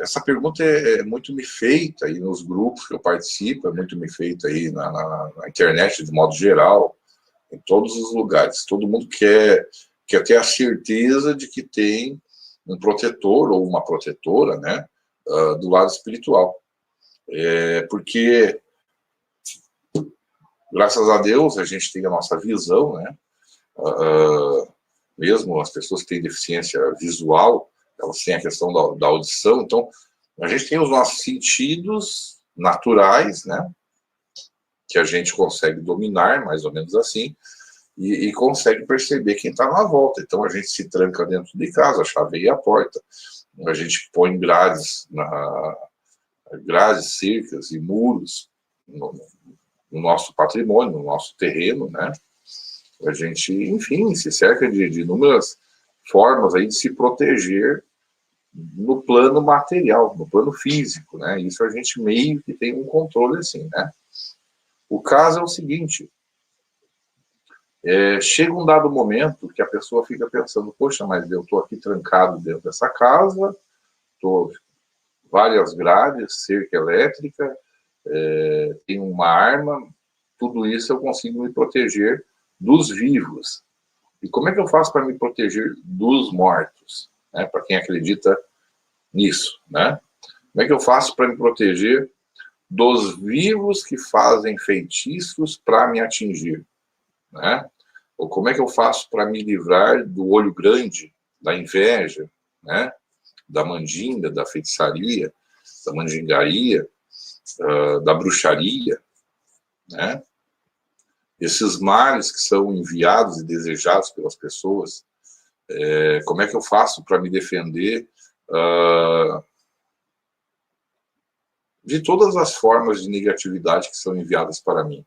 Essa pergunta é muito me feita aí nos grupos que eu participo, é muito me feita aí na internet de modo geral, em todos os lugares. Todo mundo quer ter a certeza de que tem um protetor ou uma protetora, né, do lado espiritual. Porque, graças a Deus, a gente tem a nossa visão, né, mesmo as pessoas que têm deficiência visual, elas têm a questão da audição, então a gente tem os nossos sentidos naturais, né, que a gente consegue dominar, mais ou menos assim, e consegue perceber quem está na volta. Então a gente se tranca dentro de casa, chaveia a porta, a gente põe grades, cercas e muros no nosso patrimônio, no nosso terreno, né? A gente, enfim, se cerca de inúmeras formas aí de se proteger no plano material, no plano físico, né? Isso a gente meio que tem um controle assim, né? O caso é o seguinte, chega um dado momento que a pessoa fica pensando, poxa, mas eu estou aqui trancado dentro dessa casa, estou várias grades, cerca elétrica, tem uma arma, tudo isso eu consigo me proteger dos vivos. E como é que eu faço para me proteger dos mortos? Né? Para quem acredita nisso, né? Como é que eu faço para me proteger dos vivos que fazem feitiços para me atingir? Né? Ou como é que eu faço para me livrar do olho grande, da inveja, né? Da mandinga, da feitiçaria, da mandingaria, da bruxaria, né? Esses males que são enviados e desejados pelas pessoas, como é que eu faço para me defender de todas as formas de negatividade que são enviadas para mim?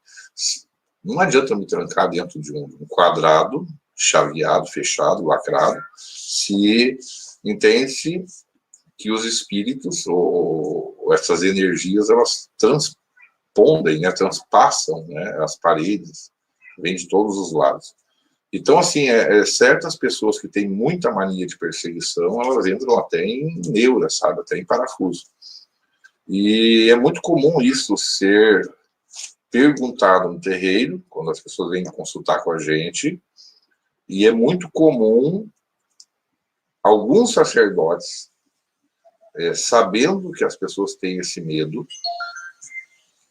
Não adianta me trancar dentro de um quadrado, chaveado, fechado, lacrado, se entende-se que os espíritos, ou essas energias, elas transpondem, né, transpassam, né, as paredes, vêm de todos os lados. Então, assim, certas pessoas que têm muita mania de perseguição, elas entram até em neura, sabe, até em parafuso. E é muito comum isso ser perguntado no terreiro, quando as pessoas vêm consultar com a gente, e é muito comum alguns sacerdotes, sabendo que as pessoas têm esse medo,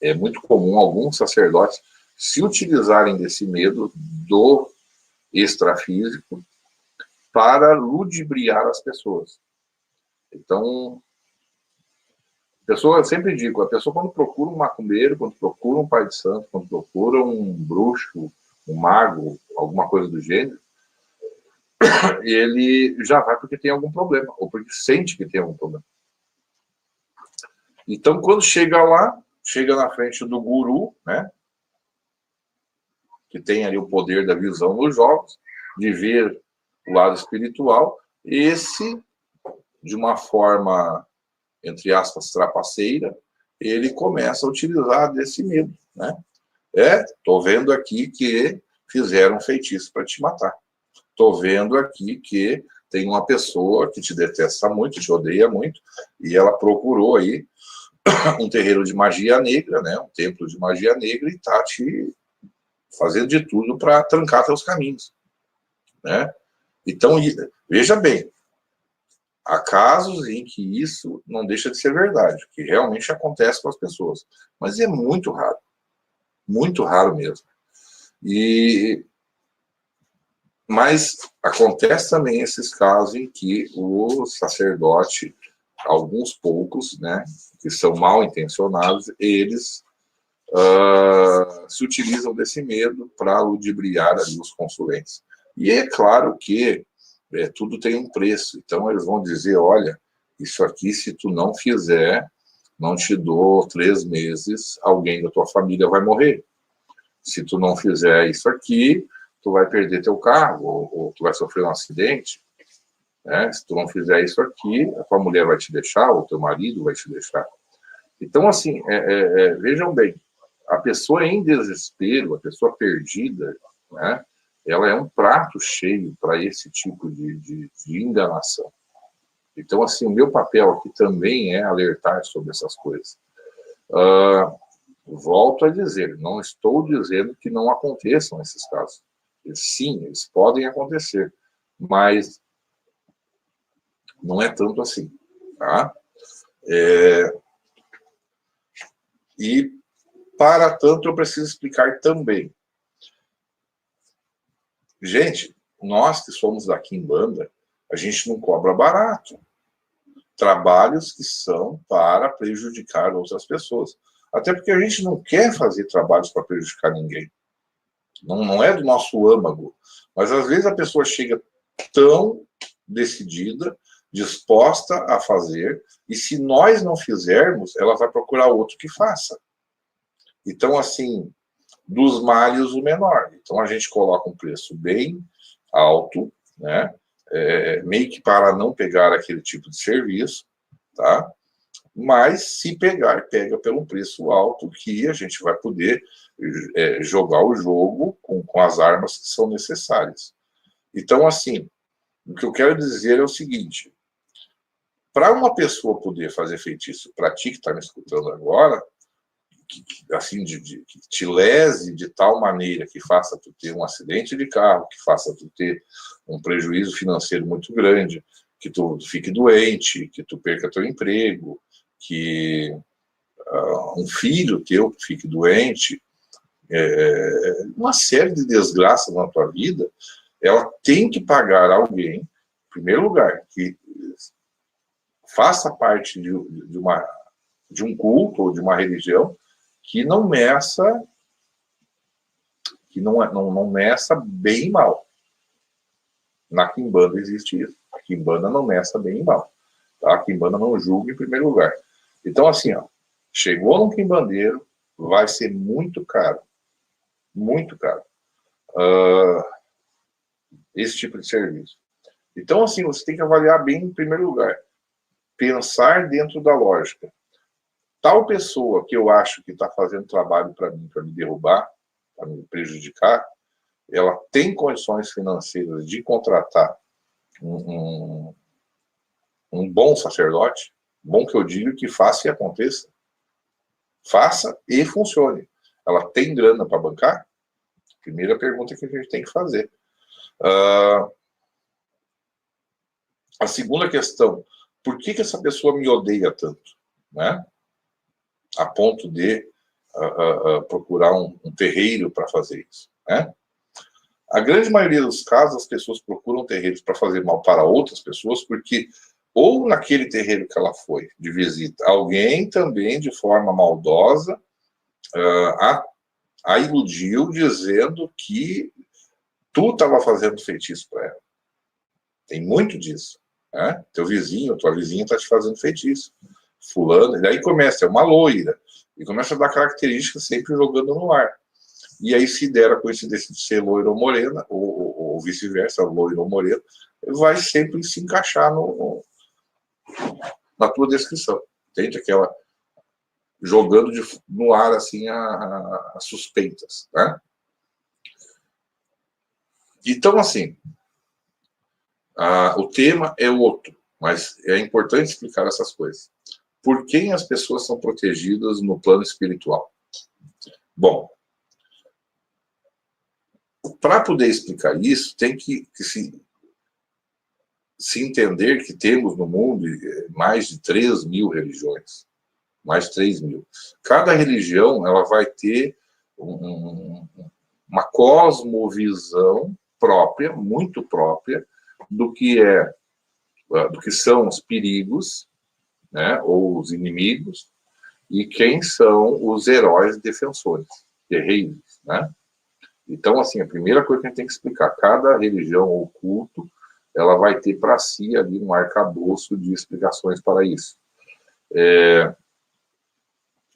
é muito comum alguns sacerdotes se utilizarem desse medo do extrafísico para ludibriar as pessoas. Então, eu sempre digo, a pessoa quando procura um macumbeiro, quando procura um pai de santo, quando procura um bruxo, um mago, alguma coisa do gênero, ele já vai porque tem algum problema, ou porque sente que tem algum problema. Então, quando chega lá, chega na frente do guru, né, que tem ali o poder da visão nos jogos, de ver o lado espiritual, esse, de uma forma, entre aspas, trapaceira, ele começa a utilizar desse medo, né? Tô vendo aqui que fizeram um feitiço para te matar. Tô vendo aqui que tem uma pessoa que te detesta muito, te odeia muito, e ela procurou aí um terreiro de magia negra, né? Um templo de magia negra, e tá te fazendo de tudo para trancar teus caminhos, né? Então, veja bem, há casos em que isso não deixa de ser verdade, que realmente acontece com as pessoas, mas é muito raro mesmo. Mas acontece também esses casos em que o sacerdote, alguns poucos, né, que são mal intencionados, eles se utilizam desse medo para ludibriar ali os consulentes. E é claro que tudo tem um preço, então eles vão dizer, olha, isso aqui se tu não fizer, não te dou 3 meses, alguém da tua família vai morrer. Se tu não fizer isso aqui, tu vai perder teu carro, ou tu vai sofrer um acidente, né? Se tu não fizer isso aqui, a tua mulher vai te deixar, ou teu marido vai te deixar. Então, assim, vejam bem, a pessoa em desespero, a pessoa perdida, né, ela é um prato cheio para esse tipo de enganação. Então, assim, o meu papel aqui também é alertar sobre essas coisas. Volto a dizer, não estou dizendo que não aconteçam esses casos. Sim, eles podem acontecer, mas não é tanto assim, tá? E, para tanto, eu preciso explicar também. Gente, nós que somos da Quimbanda, a gente não cobra barato. Trabalhos que são para prejudicar outras pessoas. Até porque a gente não quer fazer trabalhos para prejudicar ninguém. Não é do nosso âmago. Mas, às vezes, a pessoa chega tão decidida, disposta a fazer, e se nós não fizermos, ela vai procurar outro que faça. Então, assim, dos males o menor. Então, a gente coloca um preço bem alto, né? Meio que para não pegar aquele tipo de serviço, tá? Mas, se pegar, pega pelo preço alto que a gente vai poder jogar o jogo com as armas que são necessárias. Então, assim, o que eu quero dizer é o seguinte: para uma pessoa poder fazer feitiço para ti que está me escutando agora, assim, que te lese de tal maneira que faça tu ter um acidente de carro, que faça tu ter um prejuízo financeiro muito grande, que tu fique doente, que tu perca teu emprego, que um filho teu fique doente, uma série de desgraças na tua vida, ela tem que pagar alguém, em primeiro lugar, que faça parte de um culto ou de uma religião que não meça bem e mal. Na Quimbanda existe isso. A Quimbanda não meça bem e mal. Tá? A Quimbanda não julga em primeiro lugar. Então, assim, ó, chegou num quimbandeiro, vai ser muito caro. Muito caro. Esse tipo de serviço. Então, assim, você tem que avaliar bem em primeiro lugar. Pensar dentro da lógica. Tal pessoa que eu acho que está fazendo trabalho para mim, para me derrubar, para me prejudicar, ela tem condições financeiras de contratar um bom sacerdote, bom que eu digo que faça e aconteça. Faça e funcione. Ela tem grana para bancar? Primeira pergunta que a gente tem que fazer. A segunda questão, por que essa pessoa me odeia tanto? Né? A ponto de procurar um terreiro para fazer isso. Né? A grande maioria dos casos, as pessoas procuram terreiros para fazer mal para outras pessoas, porque ou naquele terreiro que ela foi de visita, alguém também, de forma maldosa, a iludiu dizendo que tu estava fazendo feitiço para ela. Tem muito disso. Né? Teu vizinho, tua vizinha está te fazendo feitiço. Fulano, e daí começa, é uma loira, e começa a dar características sempre jogando no ar. E aí, se der a coincidência de ser loira ou morena, ou vice-versa, loira ou morena, vai sempre se encaixar na tua descrição. Entende? Aquela jogando no ar, assim, as suspeitas. Né? Então, assim, o tema é outro, mas é importante explicar essas coisas. Por quem as pessoas são protegidas no plano espiritual? Bom, para poder explicar isso, tem que se entender que temos no mundo mais de 3 mil religiões. Mais de 3 mil. Cada religião ela vai ter uma cosmovisão própria, muito própria, do que são os perigos, né, ou os inimigos, e quem são os heróis defensores, guerreiros, né? Então, assim, a primeira coisa que a gente tem que explicar, cada religião ou culto, ela vai ter para si ali um arcabouço de explicações para isso.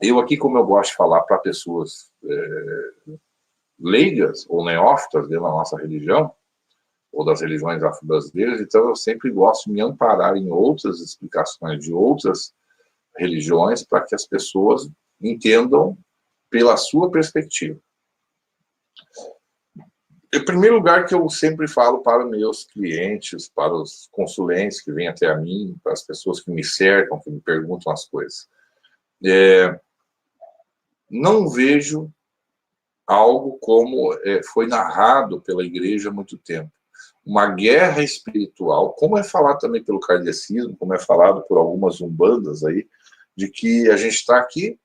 Eu aqui, como eu gosto de falar para pessoas leigas ou neófitas dentro da nossa religião, ou das religiões afro-brasileiras, então eu sempre gosto de me amparar em outras explicações de outras religiões para que as pessoas entendam pela sua perspectiva. Em primeiro lugar, que eu sempre falo para meus clientes, para os consulentes que vêm até a mim, para as pessoas que me cercam, que me perguntam as coisas. Não vejo algo como foi narrado pela igreja há muito tempo. Uma guerra espiritual, como é falado também pelo kardecismo, como é falado por algumas umbandas aí, de que a gente está aqui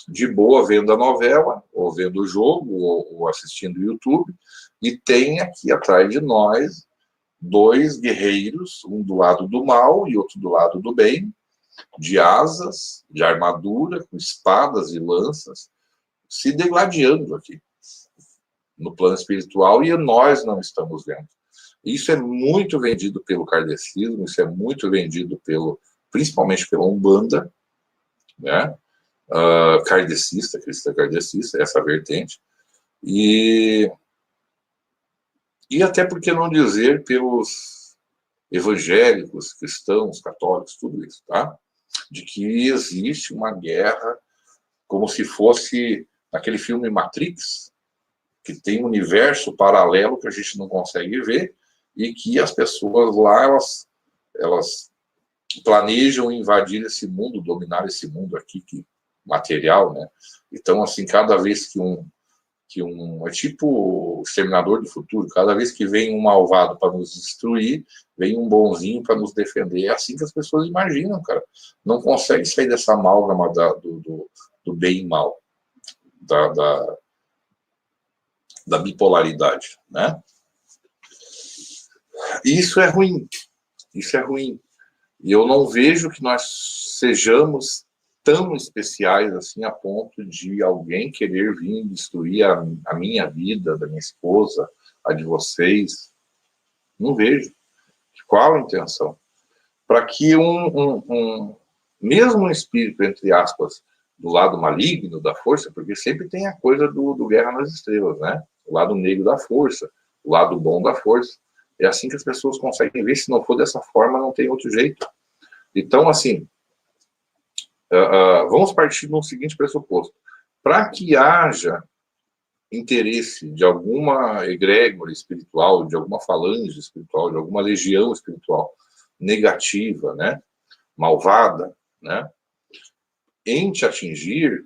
de boa vendo a novela, ou vendo o jogo, ou assistindo o YouTube, e tem aqui atrás de nós dois guerreiros, um do lado do mal e outro do lado do bem, de asas, de armadura, com espadas e lanças, se degladiando aqui no plano espiritual, e nós não estamos vendo. Isso é muito vendido pelo kardecismo, isso é muito vendido principalmente pela Umbanda, né? Kardecista, cristã kardecista, essa vertente, e até por que não dizer pelos evangélicos, cristãos, católicos, tudo isso, tá? De que existe uma guerra, como se fosse aquele filme Matrix, que tem um universo paralelo que a gente não consegue ver, e que as pessoas lá, elas planejam invadir esse mundo, dominar esse mundo aqui, material, né? Então, assim, cada vez que é tipo o Exterminador do Futuro, cada vez que vem um malvado para nos destruir, vem um bonzinho para nos defender. É assim que as pessoas imaginam, cara. Não consegue sair dessa amálgama do bem e mal, da bipolaridade, né? E isso é ruim. Isso é ruim. E eu não vejo que nós sejamos tão especiais assim a ponto de alguém querer vir destruir a minha vida, da minha esposa, a de vocês. Não vejo. Qual a intenção? Para que mesmo um espírito, entre aspas, do lado maligno da força, porque sempre tem a coisa do Guerra nas Estrelas, né? O lado negro da força, o lado bom da força. É assim que as pessoas conseguem ver. Se não for dessa forma, não tem outro jeito. Então, assim, vamos partir de um seguinte pressuposto. Para que haja interesse de alguma egrégora espiritual, de alguma falange espiritual, de alguma legião espiritual negativa, né, malvada, né, em te atingir,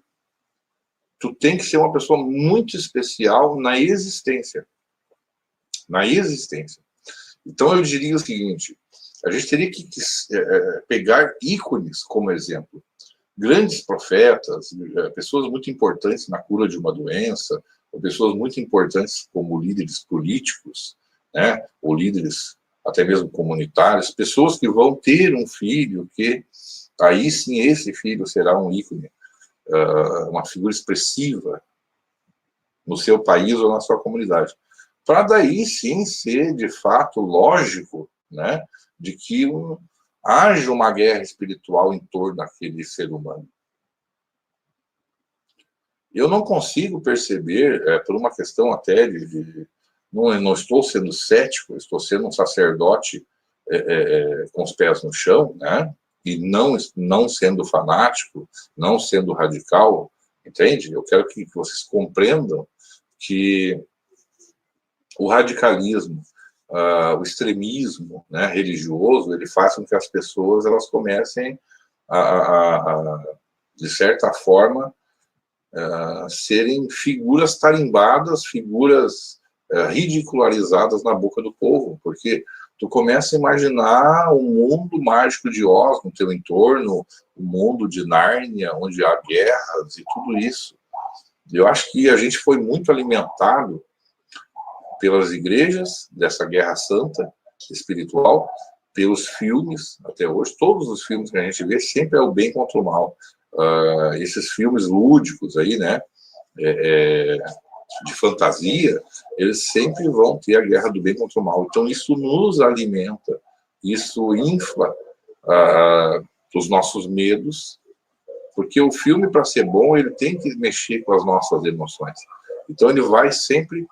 tu tem que ser uma pessoa muito especial na existência. Na existência. Então, eu diria o seguinte, a gente teria que pegar ícones como exemplo. Grandes profetas, pessoas muito importantes na cura de uma doença, ou pessoas muito importantes como líderes políticos, né, ou líderes até mesmo comunitários, pessoas que vão ter um filho que, aí sim, esse filho será um ícone, uma figura expressiva no seu país ou na sua comunidade. Para daí sim ser, de fato, lógico, né, de que haja uma guerra espiritual em torno daquele ser humano. Eu não consigo perceber, por uma questão até não estou sendo cético, estou sendo um sacerdote com os pés no chão, né? E não sendo fanático, não sendo radical, entende? Eu quero que vocês compreendam que o radicalismo, o extremismo, né, religioso, ele faz com que as pessoas elas comecem de certa forma, serem figuras tarimbadas, figuras ridicularizadas na boca do povo, porque tu começa a imaginar um mundo mágico de Oz no teu entorno, um mundo de Nárnia, onde há guerras e tudo isso. Eu acho que a gente foi muito alimentado pelas igrejas dessa guerra santa espiritual, pelos filmes, até hoje, todos os filmes que a gente vê sempre é o bem contra o mal. Esses filmes lúdicos aí, né, de fantasia, eles sempre vão ter a guerra do bem contra o mal. Então isso nos alimenta, isso infla os nossos medos, porque o filme, para ser bom, ele tem que mexer com as nossas emoções. Então ele vai sempre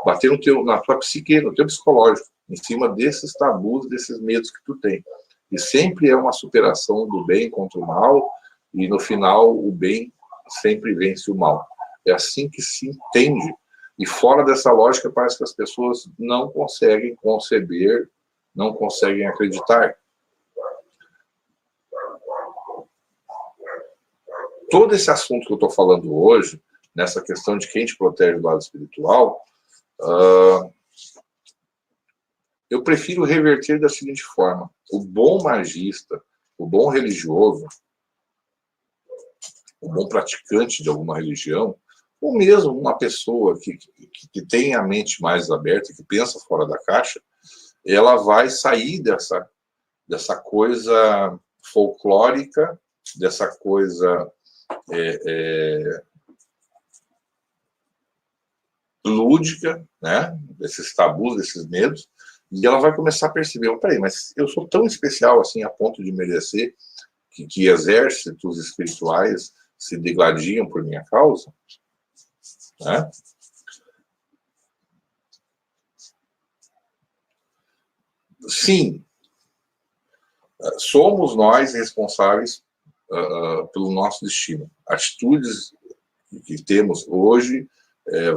bater na tua psique, no teu psicológico, em cima desses tabus, desses medos que tu tem. E sempre é uma superação do bem contra o mal, e no final o bem sempre vence o mal. É assim que se entende E fora dessa lógica, parece que as pessoas não conseguem conceber, não conseguem acreditar. Todo esse assunto que eu estou falando hoje, nessa questão de quem te protege do lado espiritual, eu prefiro reverter da seguinte forma: o bom magista, o bom religioso, o bom praticante de alguma religião, ou mesmo uma pessoa que tem a mente mais aberta, que pensa fora da caixa, ela vai sair dessa coisa folclórica, dessa coisa lúdica, né? Desses tabus, desses medos, e ela vai começar a perceber: peraí, mas eu sou tão especial assim a ponto de merecer que exércitos espirituais se degladiam por minha causa? Né? Sim, somos nós responsáveis pelo nosso destino. Atitudes que temos hoje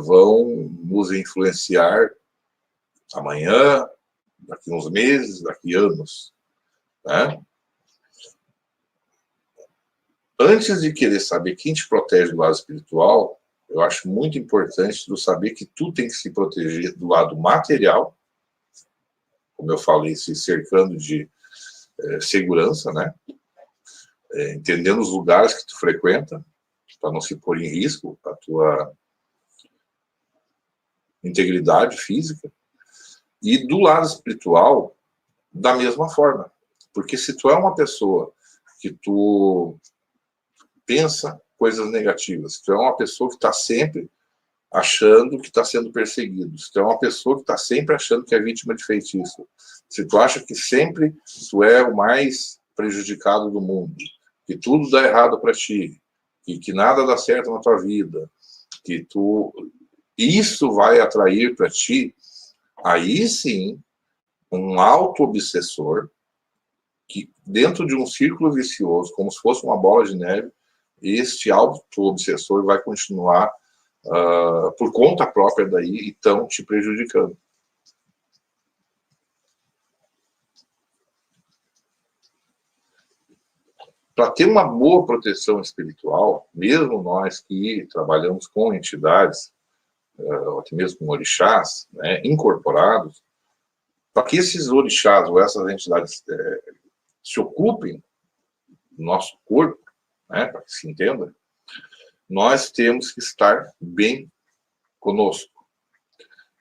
vão nos influenciar amanhã, daqui uns meses, daqui anos. Né? Antes de querer saber quem te protege do lado espiritual, eu acho muito importante tu saber que tu tem que se proteger do lado material, como eu falei, se cercando de segurança, né? Entendendo os lugares que tu frequenta, para não se pôr em risco a tua integridade física. E do lado espiritual, da mesma forma. Porque se tu é uma pessoa que tu pensa coisas negativas, se tu é uma pessoa que está sempre achando que está sendo perseguido, se tu é uma pessoa que está sempre achando que é vítima de feitiço, se tu acha que sempre tu é o mais prejudicado do mundo, que tudo dá errado para ti, que nada dá certo na tua vida, que tu... Isso vai atrair para ti, aí sim, um auto-obsessor, que dentro de um círculo vicioso, como se fosse uma bola de neve, este auto-obsessor vai continuar por conta própria daí, então te prejudicando. Para ter uma boa proteção espiritual, mesmo nós que trabalhamos com entidades, ou até mesmo com orixás, né, incorporados, para que esses orixás ou essas entidades se ocupem do nosso corpo, né, para que se entenda, nós temos que estar bem conosco.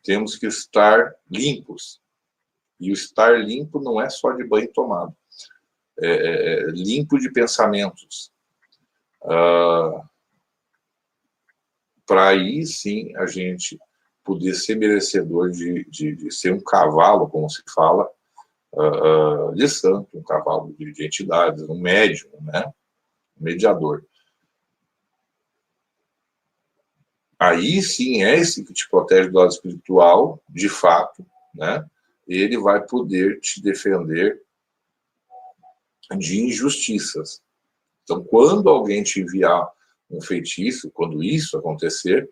Temos que estar limpos. E o estar limpo não é só de banho tomado. Limpo de pensamentos. Para aí sim a gente poder ser merecedor de ser um cavalo, como se fala, de santo, um cavalo de entidades, um médium, né? Um mediador. Aí sim é esse que te protege do lado espiritual, de fato, né? Ele vai poder te defender de injustiças. Então, quando alguém te enviar um feitiço, quando isso acontecer,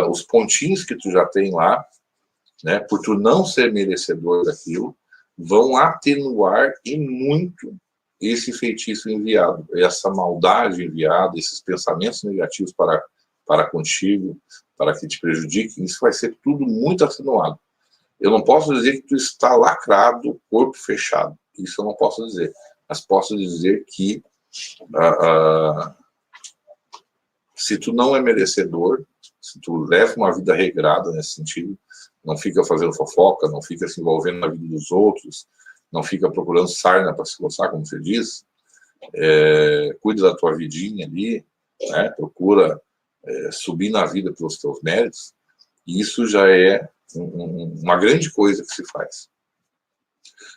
os pontinhos que tu já tem lá, né, por tu não ser merecedor daquilo, vão atenuar e muito esse feitiço enviado, essa maldade enviada, esses pensamentos negativos para contigo, para que te prejudiquem, isso vai ser tudo muito atenuado. Eu não posso dizer que tu está lacrado, corpo fechado. Isso eu não posso dizer. Mas posso dizer que se tu não é merecedor, se tu leva uma vida regrada nesse sentido, não fica fazendo fofoca, não fica se envolvendo na vida dos outros, não fica procurando sarna para se coçar, como você diz, cuida da tua vidinha ali, né? Procura subir na vida pelos teus méritos, e isso já é uma grande coisa que se faz.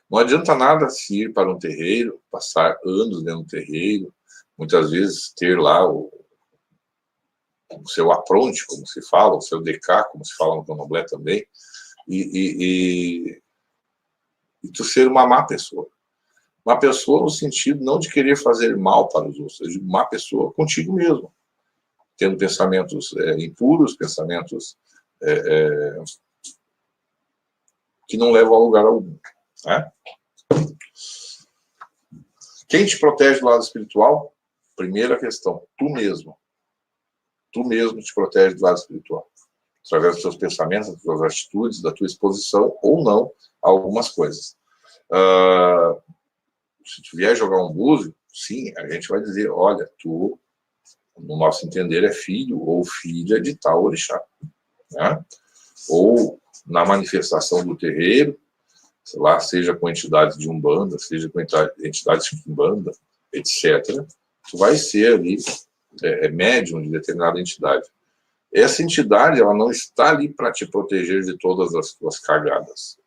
Não adianta nada se ir para um terreiro, passar anos dentro do terreiro, muitas vezes ter lá o seu apronte, como se fala, o seu DK, como se fala no candomblé também, e tu ser uma má pessoa. Uma pessoa no sentido não de querer fazer mal para os outros, de uma pessoa contigo mesmo, tendo pensamentos impuros, pensamentos que não levam a lugar algum, né? Quem te protege do lado espiritual? Primeira questão, tu mesmo. Tu mesmo te protege do lado espiritual. Através dos seus pensamentos, das suas atitudes, da tua exposição ou não a algumas coisas. Se tu vier jogar um búzio, sim, a gente vai dizer, olha, tu, no nosso entender, é filho ou filha de tal orixá, né? Ou na manifestação do terreiro, sei lá, seja com entidades de Umbanda, seja com entidades de Quimbanda, etc., tu vai ser ali médium de determinada entidade. Essa entidade, ela não está ali para te proteger de todas as tuas cagadas,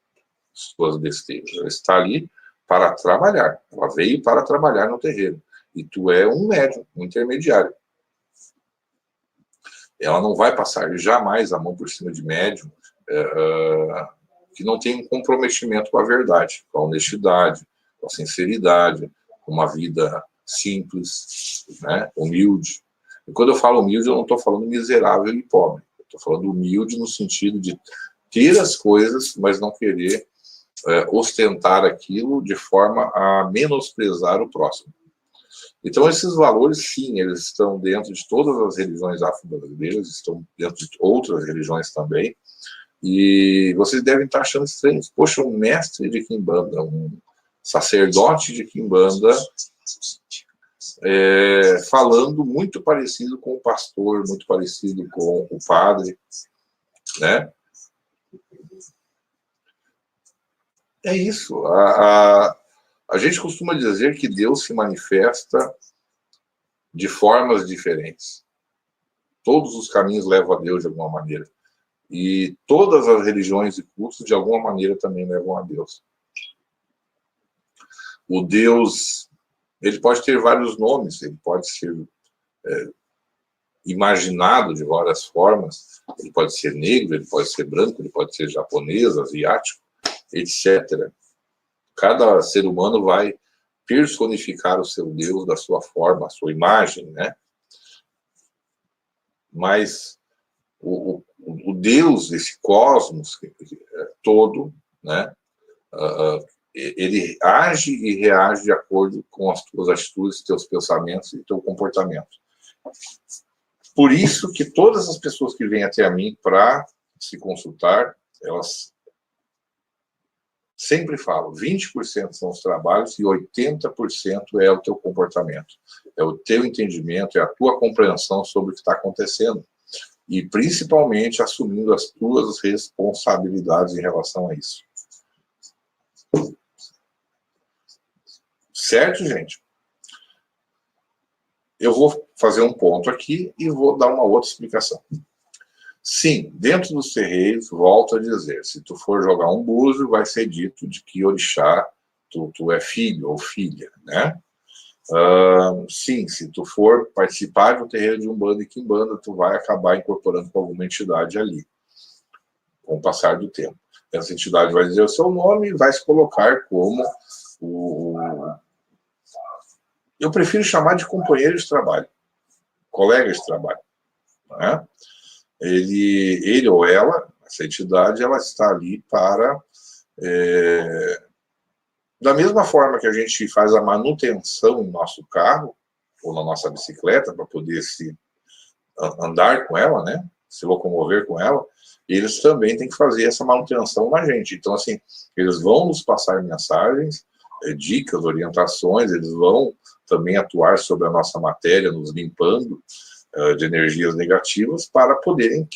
as tuas besteiras. Ela está ali para trabalhar. Ela veio para trabalhar no terreiro. E tu é um médium, um intermediário. Ela não vai passar jamais a mão por cima de médium que não tem um comprometimento com a verdade, com a honestidade, com a sinceridade, com uma vida simples, né, humilde. E quando eu falo humilde, eu não estou falando miserável e pobre. Eu estou falando humilde no sentido de ter as coisas, mas não querer ostentar aquilo de forma a menosprezar o próximo. Então, esses valores, sim, eles estão dentro de todas as religiões afro-brasileiras, estão dentro de outras religiões também, e vocês devem estar achando estranho. Poxa, um mestre de Quimbanda, um sacerdote de Quimbanda, falando muito parecido com o pastor, muito parecido com o padre, né? É isso. A gente costuma dizer que Deus se manifesta de formas diferentes. Todos os caminhos levam a Deus de alguma maneira. E todas as religiões e cultos, de alguma maneira, também levam a Deus. O Deus, ele pode ter vários nomes, ele pode ser imaginado de várias formas, ele pode ser negro, ele pode ser branco, ele pode ser japonês, asiático, etc. Cada ser humano vai personificar o seu Deus da sua forma, a sua imagem, né? Mas o Deus desse cosmos todo, né? Ele age e reage de acordo com as tuas atitudes, teus pensamentos e teu comportamento. Por isso que todas as pessoas que vêm até a mim para se consultar, elas sempre falam, 20% são os trabalhos e 80% é o teu comportamento, é o teu entendimento, é a tua compreensão sobre o que está acontecendo. E principalmente assumindo as tuas responsabilidades em relação a isso. Certo, gente? Eu vou fazer um ponto aqui e vou dar uma outra explicação. Sim, dentro dos terreiros, volto a dizer, se tu for jogar um búzio, vai ser dito de que orixá tu é filho ou filha, né? Sim, se tu for participar de um terreiro de Umbanda e Quimbanda, tu vai acabar incorporando com alguma entidade ali, com o passar do tempo. Essa entidade vai dizer o seu nome e vai se colocar como eu prefiro chamar de companheiro de trabalho, colega de trabalho, né? Ele ou ela, essa entidade, ela está ali para... da mesma forma que a gente faz a manutenção no nosso carro, ou na nossa bicicleta, para poder andar com ela, né? Se locomover com ela, eles também têm que fazer essa manutenção na gente. Então, assim, eles vão nos passar mensagens, dicas, orientações, eles vão também atuar sobre a nossa matéria, nos limpando de energias negativas para poderem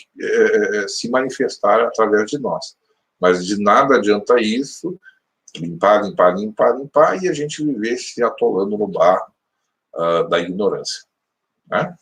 se manifestar através de nós. Mas de nada adianta isso, limpar, limpar, limpar, limpar, e a gente viver se atolando no barro da ignorância, né?